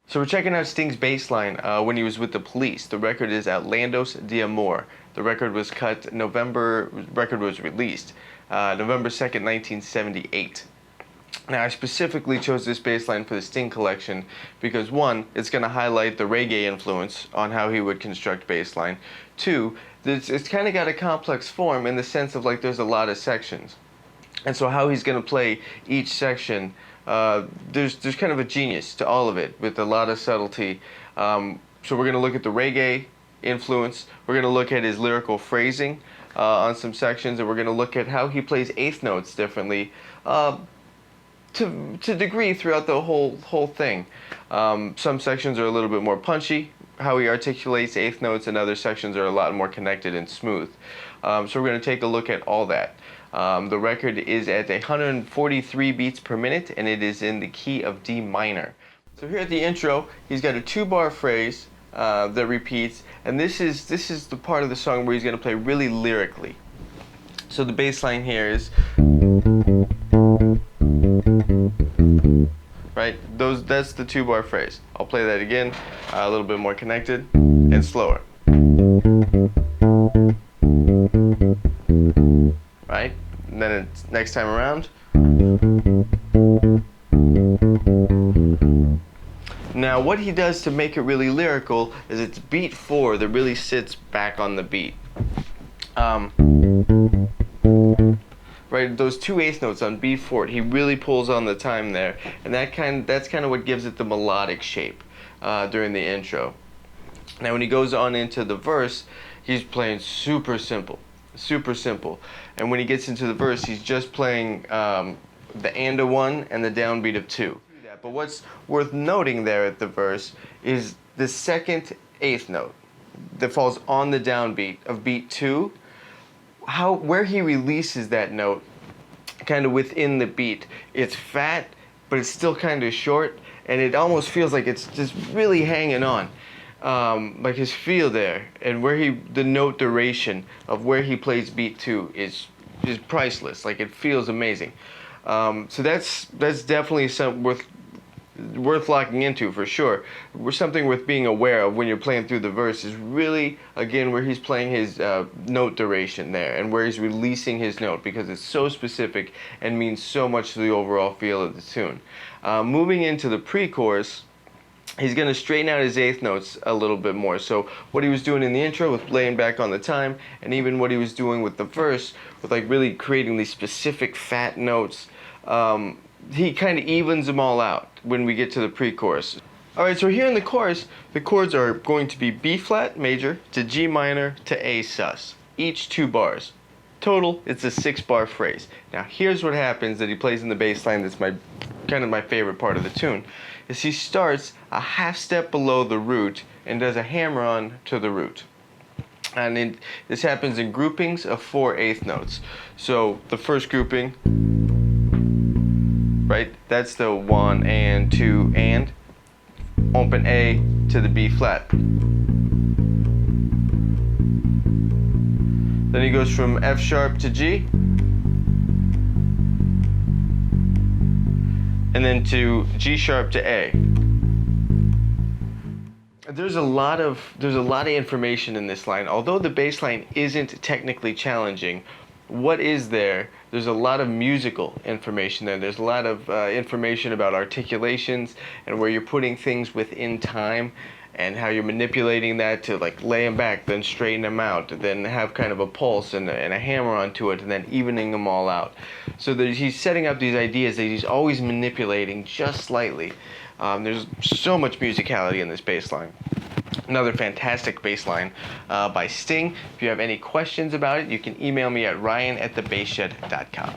So we're checking out Sting's bass line when he was with the Police. The record is Outlandos de Amor. The record was released November 2nd, 1978. Now, I specifically chose this bass line for the Sting collection because, one, it's going to highlight the reggae influence on how he would construct bass line. Two, it's kind of got a complex form in the sense of like there's a lot of sections. And so how he's going to play each section, there's kind of a genius to all of it with a lot of subtlety. So we're going to look at the reggae influence. We're going to look at his lyrical phrasing on some sections, and we're going to look at how he plays eighth notes differently to degree throughout the whole thing. Some sections are a little bit more punchy, how he articulates eighth notes, and other sections are a lot more connected and smooth. So we're going to take a look at all that. The record is at 143 beats per minute, and it is in the key of D minor. So here at the intro, he's got a 2-bar phrase that repeats, and this is the part of the song where he's going to play really lyrically. So the bass line here is, right? That's the 2-bar phrase. I'll play that again, a little bit more connected and slower. Right? And then next time around. Now what he does to make it really lyrical is it's beat 4 that really sits back on the beat. Right, those 2 eighth notes on beat 4, he really pulls on the time there, and that's kind of what gives it the melodic shape during the intro. Now when he goes on into the verse, he's playing super simple. And when he gets into the verse, he's just playing the and of 1 and the downbeat of 2. But what's worth noting there at the verse is the second eighth note that falls on the downbeat of beat 2. Where he releases that note kind of within the beat, it's fat, but it's still kind of short, and it almost feels like it's just really hanging on. Like his feel there, and the note duration of where he plays beat 2 is priceless. Like, it feels amazing. So that's definitely something worth locking into for sure. Something worth being aware of when you're playing through the verse is really, again, where he's playing his note duration there, and where he's releasing his note, because it's so specific and means so much to the overall feel of the tune. Moving into the pre-chorus, he's going to straighten out his eighth notes a little bit more. So what he was doing in the intro with laying back on the time, and even what he was doing with the verse, with like really creating these specific fat notes, he kind of evens them all out when we get to the pre-chorus. Alright, so here in the chorus, the chords are going to be B flat major to G minor to A sus, each 2 bars. Total, it's a 6-bar phrase. Now here's what happens that he plays in the bass line that's kind of my favorite part of the tune, is he starts a half step below the root and does a hammer-on to the root. And this happens in groupings of 4 eighth notes. So the first grouping, right, that's the 1 and 2 and, open A to the B flat. Then he goes from F sharp to G, and then to G sharp to A. There's a lot of information in this line. Although the bass line isn't technically challenging, what is there? There's a lot of musical information there. There's a lot of information about articulations and where you're putting things within time, and how you're manipulating that to like lay them back, then straighten them out, then have kind of a pulse and a hammer onto it, and then evening them all out. So he's setting up these ideas that he's always manipulating just slightly. There's so much musicality in this bass line. Another fantastic bass line by Sting. If you have any questions about it, you can email me at ryan@thebassshed.com.